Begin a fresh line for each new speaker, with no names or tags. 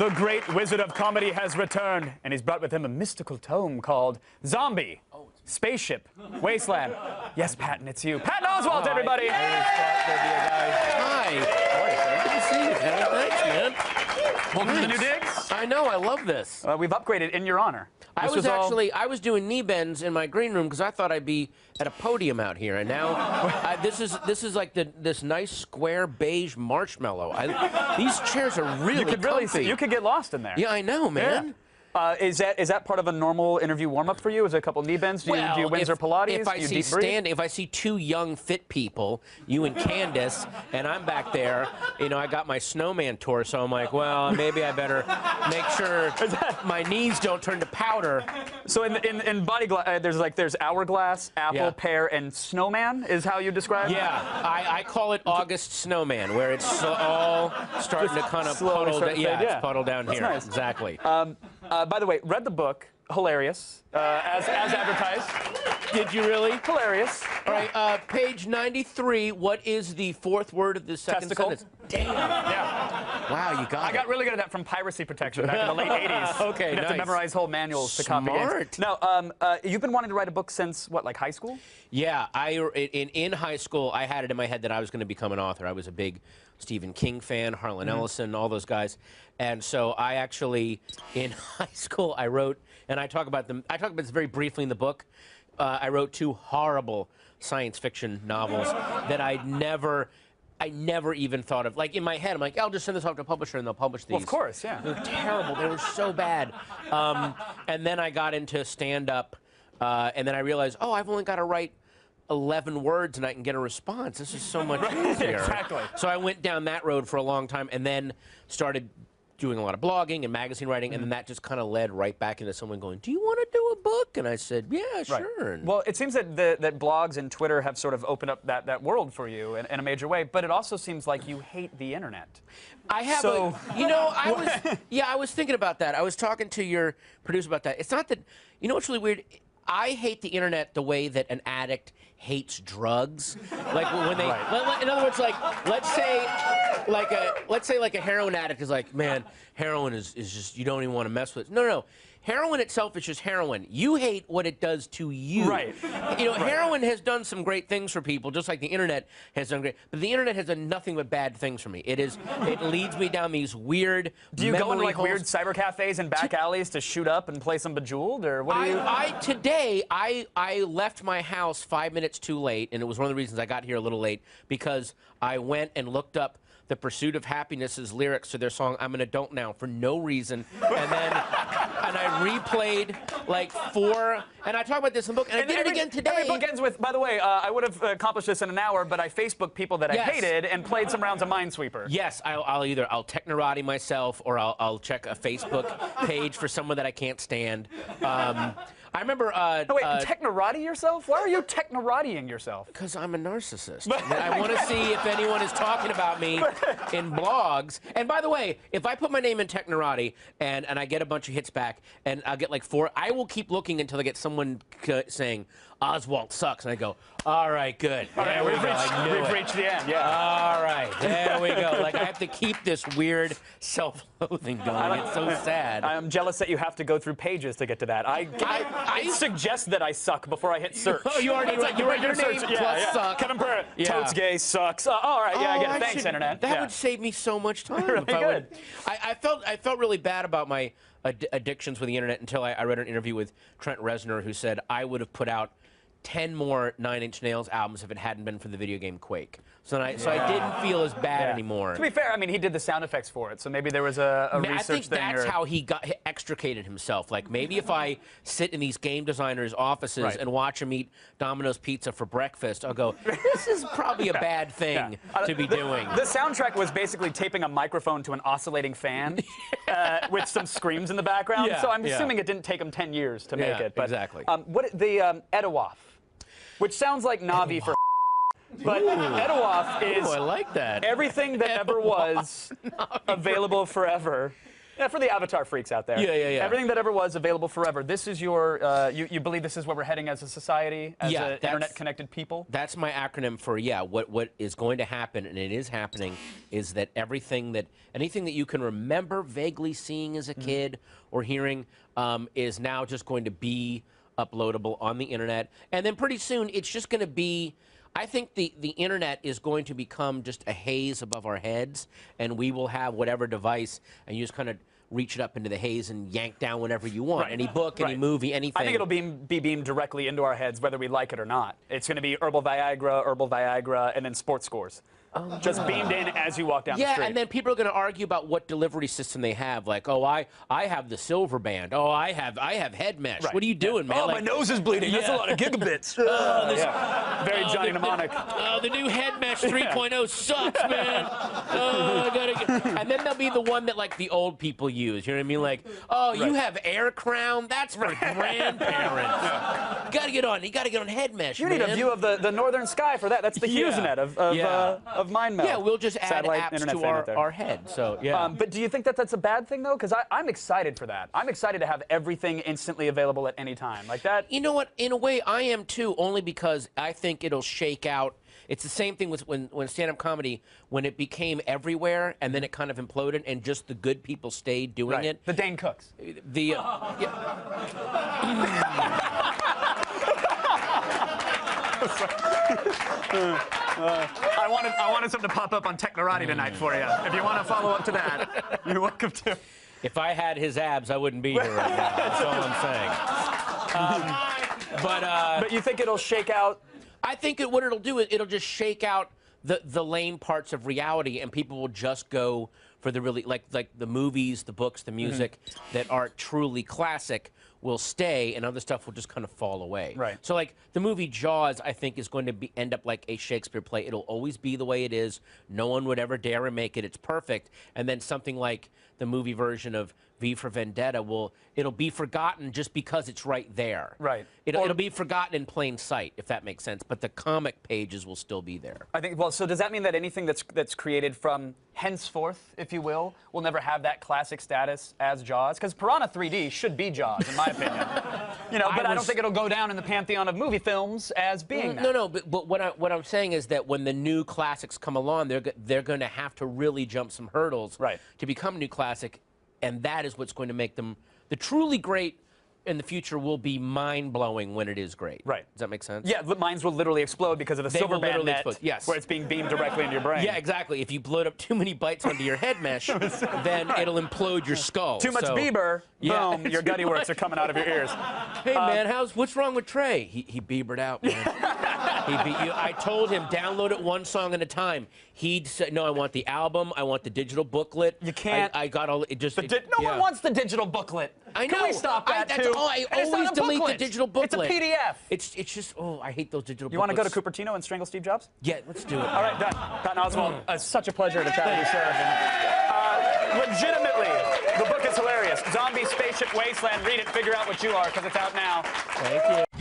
The great wizard of comedy has returned, and he's brought with him a mystical tome called Zombie, Spaceship, Wasteland. Yes, Patton, it's you. Patton Oswalt, everybody!
Hi. Good to see you, man. Thanks, man.
Welcome to the new digs.
I know, I love this.
We've upgraded in your honor.
I was doing knee bends in my green room because I thought I'd be at a podium out here, and now this is like this nice square beige marshmallow. These chairs are really comfy.
You could get lost in there.
Yeah, I know, man.
Yeah. Is that part of a normal interview warm-up for you? Is it a couple knee bends? Do you Windsor Pilates?
If I see two young fit people, you and Candace, and I'm back there, you know, I got my snowman torso. I'm like, well, maybe I better make sure my knees don't turn to powder.
So in body there's hourglass, apple, pear, and snowman is how you describe it?
Yeah, I call it August snowman, where it's all starting to kind of puddle down. Yeah, it's puddle down here.
Nice.
Exactly.
By the way, read the book. Hilarious, as advertised.
Did you really?
Hilarious.
All right, page 93. What is the fourth word of the second sentence? Damn.
Yeah.
Wow, you got it.
I got really good at that from piracy protection back in the late 80s.
Okay,
You'd have to memorize whole manuals to copy games. Now, you've been wanting to write a book since, what, like high school?
Yeah, in high school, I had it in my head that I was going to become an author. I was a big Stephen King fan, Harlan Ellison, all those guys. And so I actually, in high school, I wrote, and I talk about this very briefly in the book. I wrote 2 horrible science fiction novels that I never even thought of. Like, in my head, I'm like, I'll just send this off to a publisher and they'll publish these.
Well, of course, yeah.
They were terrible. They were so bad. And then I got into stand-up, and then I realized, oh, I've only got to write 11 words and I can get a response. This is so much easier.
Exactly.
So I went down that road for a long time and then started doing a lot of blogging and magazine writing, and then that just kind of led right back into someone going, do you want to do a book? And I said, yeah, sure.
Well, it seems that that blogs and Twitter have sort of opened up that world for you in a major way, but it also seems like you hate the internet.
I have I was thinking about that. I was talking to your producer about that. It's not that, you know what's really weird? I hate the internet the way that an addict hates drugs. Like when they, in other words, like let's say like a heroin addict is like, man, heroin is just, you don't even want to mess with it. No. Heroin itself is just heroin. You hate what it does to you.
Right.
You know, heroin has done some great things for people, just like the internet has done great. But the internet has done nothing but bad things for me. It leads me down these weird
Do you go into like weird cyber cafes and back alleys to shoot up and play some Bejeweled, or what do you?
Today I left my house 5 minutes too late, and it was one of the reasons I got here a little late, because I went and looked up The Pursuit of Happiness's lyrics to their song "I'm an Adult Now" for no reason, and I replayed like 4, and I talk about this in the book, and I did it again today.
Every book ends with, by the way, I would have accomplished this in an hour, but I Facebooked people that I hated and played some rounds of Minesweeper.
Yes, I'll either technorati myself, or I'll check a Facebook page for someone that I can't stand. I remember.
No, wait, technorati yourself? Why are you technoratiing yourself?
Because I'm a narcissist. I want to see if anyone is talking about me in blogs. And by the way, if I put my name in technorati and I get a bunch of hits back, and I'll get like 4, I will keep looking until I get someone saying, Oswalt sucks. And I go, all right, good.
All right, we've reached the end, yeah.
All right, there we go. Like, I have to keep this weird self-loathing going. It's so sad.
I'm jealous that you have to go through pages to get to that. I suggest that I suck before I hit search.
Oh, you already you write your name plus suck.
Kevin Burr, totes gay, sucks. All right, yeah, I get it. Thanks, Internet.
That would save me so much time.
Really good.
I felt really bad about my addictions with the internet until I read an interview with Trent Reznor, who said I would have put out 10 more 9 Inch Nails albums if it hadn't been for the video game Quake. So I didn't feel as bad anymore.
To be fair, I mean, he did the sound effects for it, so maybe there was a research thing.
I think that's how he extricated himself. Like, maybe if I sit in these game designers' offices and watch them eat Domino's Pizza for breakfast, I'll go, this is probably a bad thing to be doing.
The soundtrack was basically taping a microphone to an oscillating fan with some screams in the background, so I'm assuming it didn't take him 10 years to make it. But,
exactly.
The Etowaf, which sounds like Navi for but Etowaf is
I like that.
Everything that ever was available forever. Yeah, for the Avatar freaks out there.
Yeah.
Everything that ever was available forever. This is your, you believe this is where we're heading as a society, as an internet-connected people?
That's my acronym for, what is going to happen, and it is happening, is that anything that you can remember vaguely seeing as a kid or hearing is now just going to be uploadable on the internet. And then pretty soon, it's just going to be, I think the internet is going to become just a haze above our heads, and we will have whatever device, and you just kind of reach it up into the haze and yank down whatever you want. Any book, any movie, anything.
I think it'll be beamed directly into our heads, whether we like it or not. It's going to be herbal Viagra, and then sports scores. Just beamed in as you walk down the street.
Yeah, and then people are going to argue about what delivery system they have. Like, oh, I have the silver band. Oh, I have head mesh.
Right.
What are you doing, man?
Oh,
like,
my nose is bleeding. That's a lot of gigabits. Very Johnny Mnemonic.
The new head mesh 3.0 sucks, man. I gotta get. And then there'll be the one that like the old people use. You know what I mean? Like, oh, you have Air Crown. That's for grandparents. You gotta get on head mesh.
You need a view of the northern sky for that. That's the HughesNet of mind meld.
Yeah, we'll just add
Satellite
apps
internet
to our head. So yeah.
But do you think that that's a bad thing though? Because I'm excited for that. I'm excited to have everything instantly available at any time like that.
You know what? In a way, I am too. Only because I think it'll shake out. It's the same thing with when stand-up comedy, when it became everywhere and then it kind of imploded and just the good people stayed doing it.
The Dane Cooks. I wanted something to pop up on Technorati tonight for you. If you want to follow up to that, you're welcome to.
If I had his abs, I wouldn't be here right now. That's all I'm saying. But
you think it'll shake out?
I think what it'll do is it'll just shake out the lame parts of reality, and people will just go for the really like the movies, the books, the music that are truly classic will stay, and other stuff will just kind of fall away.
Right.
So like the movie Jaws, I think is going to end up like a Shakespeare play. It'll always be the way it is. No one would ever dare remake it. It's perfect. And then something like the movie version of V for Vendetta it'll be forgotten just because it's right there.
Right.
It'll be forgotten in plain sight, if that makes sense. But the comic pages will still be there.
I think. Well, so does that mean that anything that's created from henceforth, if you will never have that classic status as Jaws? Because Piranha 3D should be Jaws, in my opinion. But I don't think it'll go down in the pantheon of movie films as being that.
No. But what I'm saying is that when the new classics come along, they're going to have to really jump some hurdles to become a new classic, and that is what's going to make them the truly great. In the future will be mind-blowing when it is great. Right. Does that make sense?
Yeah, the minds will literally explode because of the silver band net,
yes.
where it's being beamed directly into your brain.
Yeah, exactly. If you load up too many bytes onto your head mesh, then it'll implode your skull.
Too much Bieber, boom, your gutty works are coming out of your ears.
Hey, man, what's wrong with Trey? He Biebered out, man. I told him, download it one song at a time. He'd say, no, I want the album. I want the digital booklet.
You can't.
I got all. It just.
No one wants the digital booklet.
I know.
Can we stop that too?
I always delete the digital booklet.
It's a PDF.
It's just, I hate those digital booklets.
You want to go to Cupertino and strangle Steve Jobs?
Yeah, let's do it.
All right, done. Patton Oswalt, it's such a pleasure to chat with you, sir. Legitimately, the book is hilarious. Zombie Spaceship Wasteland. Read it, figure out what you are, because it's out now.
Thank you.